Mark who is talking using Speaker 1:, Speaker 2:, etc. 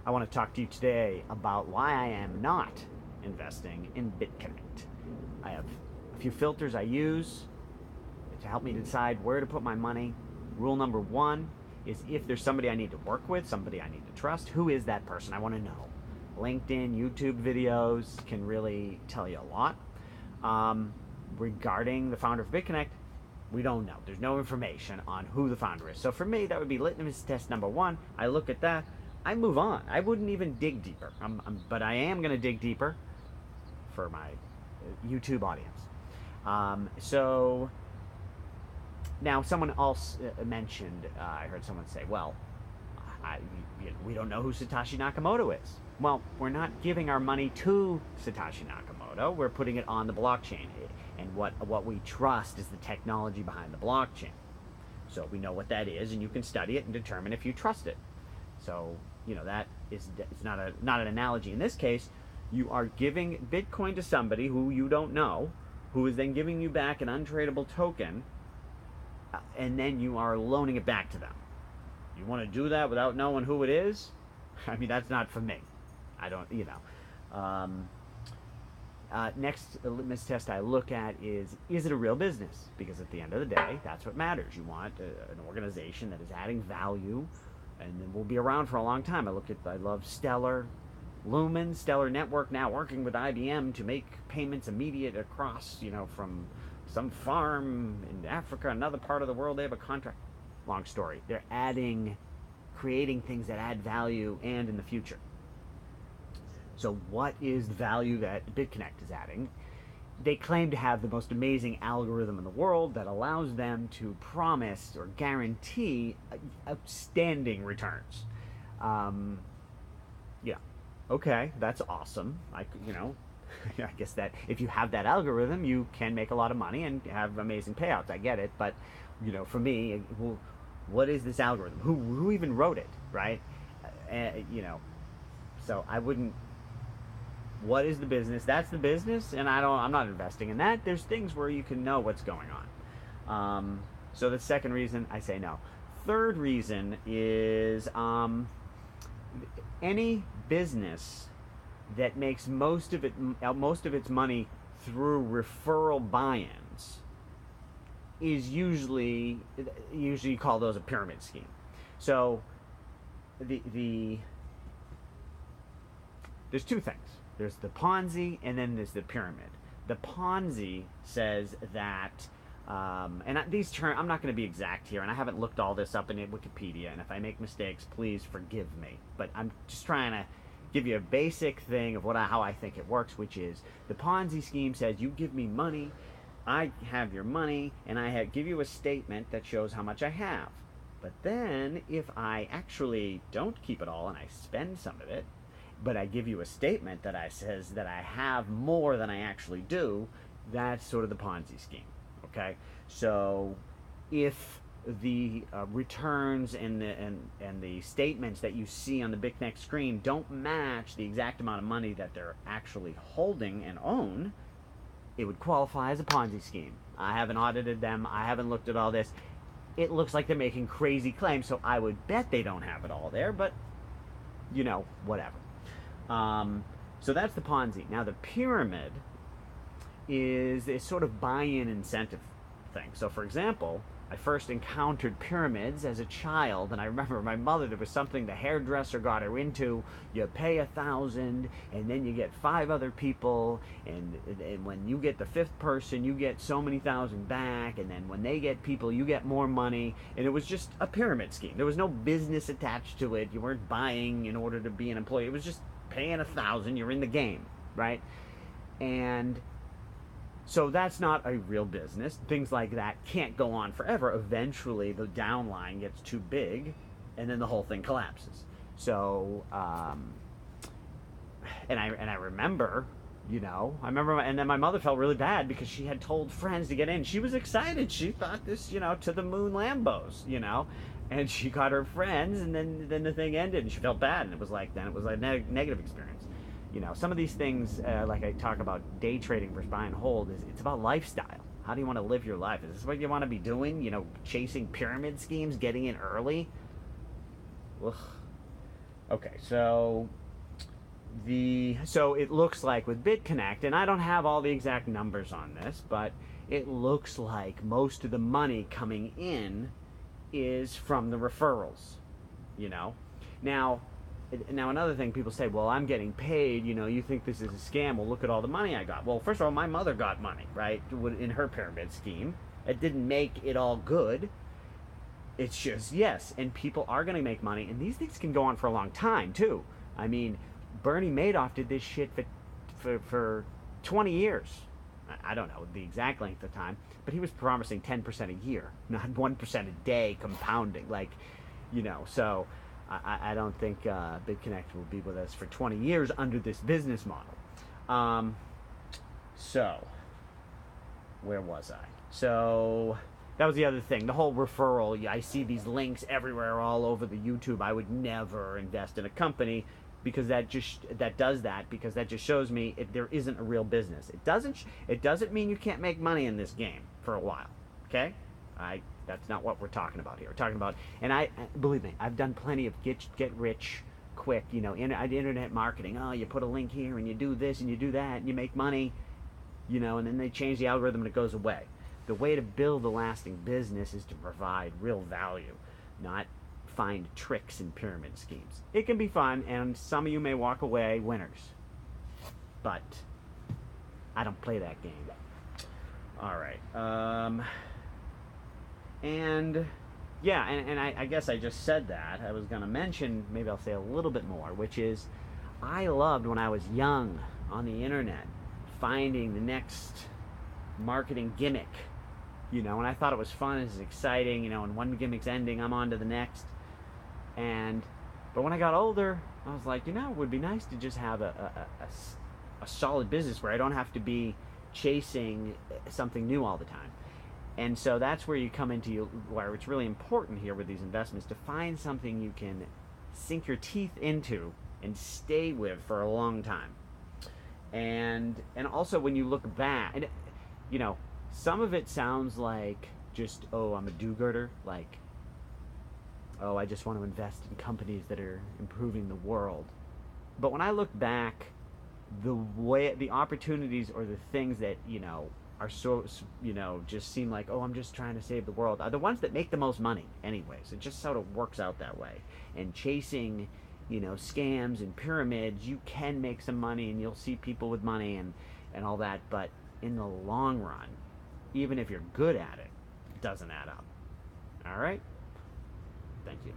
Speaker 1: I want to talk to you today about why I am not investing in BitConnect. I have a few filters I use to help me decide where to put my money. Rule number one is if there's somebody I need to work with, somebody I need to trust, who is that person? I want to know. LinkedIn, YouTube videos can really tell you a lot. Regarding the founder of BitConnect, we don't know. There's no information on who the founder is. So for me, that would be litmus test number one. I look at that, I move on. I wouldn't even dig deeper. But I am going to dig deeper for my YouTube audience. So now someone else mentioned, I heard someone say, well, we don't know who Satoshi Nakamoto is. Well, we're not giving our money to Satoshi Nakamoto. We're putting it on the blockchain. And what we trust is the technology behind the blockchain. So we know what that is, and you can study it and determine if you trust it. So, that is it's not an analogy. In this case, you are giving Bitcoin to somebody who you don't know, who is then giving you back an untradeable token, and then you are loaning it back to them. You want to do that without knowing who it is? I mean, that's not for me. I don't, next litmus test I look at is it a real business? Because at the end of the day, that's what matters. You want an organization that is adding value and then will be around for a long time. I love Stellar, Lumen, Stellar Network now working with IBM to make payments immediate across, from some farm in Africa, another part of the world. They have a contract. Long story. They're creating things that add value and in the future. So what is the value that BitConnect is adding? They claim to have the most amazing algorithm in the world that allows them to promise or guarantee outstanding returns. Okay, that's awesome. I guess that if you have that algorithm, you can make a lot of money and have amazing payouts. I get it, but for me, what is this algorithm? Who even wrote it, right? So I wouldn't. What is the business? That's the business, and I'm not investing in that. There's things where you can know what's going on. So the second reason I say no. Third reason is any business that makes most of its money through referral buy-ins is usually you call those a pyramid scheme. So there's two things. There's the Ponzi, and then there's the pyramid. The Ponzi says that, and these terms, I'm not going to be exact here, and I haven't looked all this up in Wikipedia, and if I make mistakes, please forgive me. But I'm just trying to give you a basic thing of how I think it works, which is the Ponzi scheme says you give me money, I have your money, and I give you a statement that shows how much I have. But then, if I actually don't keep it all and I spend some of it, but I give you a statement that says that I have more than I actually do, that's sort of the Ponzi scheme. Okay, so if the returns and the statements that you see on the BitConnect screen don't match the exact amount of money that they're actually holding and own, it would qualify as a Ponzi scheme. I haven't audited them. I haven't looked at all this. It looks like they're making crazy claims, so I would bet they don't have it all there, but whatever. So that's the Ponzi. Now the pyramid is a sort of buy-in incentive thing. So for example, I first encountered pyramids as a child, and I remember my mother, there was something the hairdresser got her into. You pay $1,000, and then you get 5 other people, and when you get the 5th person, you get so many thousand back, and then when they get people, you get more money, and it was just a pyramid scheme. There was no business attached to it. You weren't buying in order to be an employee. It was just paying $1,000, you're in the game, right? And so that's not a real business. Things like that can't go on forever. Eventually, the downline gets too big, and then the whole thing collapses. So, and I remember, and then my mother felt really bad because she had told friends to get in. She was excited. She thought this, to the moon Lambos, and she got her friends, and then the thing ended, and she felt bad, and it was like a negative experience. Some of these things, like I talk about day trading versus buy and hold, it's about lifestyle. How do you want to live your life? Is this what you want to be doing? Chasing pyramid schemes, getting in early? Ugh. Okay, so it looks like with BitConnect, and I don't have all the exact numbers on this, but it looks like most of the money coming in is from the referrals, you know. Now, another thing people say, well, I'm getting paid, you think this is a scam. Well, look at all the money I got. Well, first of all, my mother got money, right, in her pyramid scheme. It didn't make it all good. It's just, yes, and people are going to make money, and these things can go on for a long time, too. I mean, Bernie Madoff did this shit for 20 years. I don't know the exact length of time, but he was promising 10% a year, not 1% a day compounding. So I don't think BitConnect will be with us for 20 years under this business model. So, where was I? So, that was the other thing. The whole referral. I see these links everywhere all over the YouTube. I would never invest in a company because that does that, because that just shows me if there isn't a real business. It doesn't mean you can't make money in this game for a while. Okay? That's not what we're talking about here. We're talking about, and believe me, I've done plenty of get rich quick, internet marketing. Oh, you put a link here and you do this and you do that and you make money, and then they change the algorithm and it goes away. The way to build a lasting business is to provide real value, not find tricks in pyramid schemes. It can be fun, and some of you may walk away winners, but I don't play that game. All right. And I guess I just said that. I was going to mention, maybe I'll say a little bit more, which is I loved when I was young on the internet finding the next marketing gimmick, and I thought it was fun, it was exciting, and one gimmick's ending, I'm on to the next. But when I got older, I was like, it would be nice to just have a solid business where I don't have to be chasing something new all the time. And so that's where you come into where it's really important here with these investments to find something you can sink your teeth into and stay with for a long time. And also when you look back, and some of it sounds like just, I'm a do-gooder, like, I just want to invest in companies that are improving the world. But when I look back, the opportunities or the things that, are so, just seem like, I'm just trying to save the world, are the ones that make the most money anyways. It just sort of works out that way. And chasing, scams and pyramids, you can make some money and you'll see people with money and all that. But in the long run, even if you're good at it, it doesn't add up. All right? Thank you.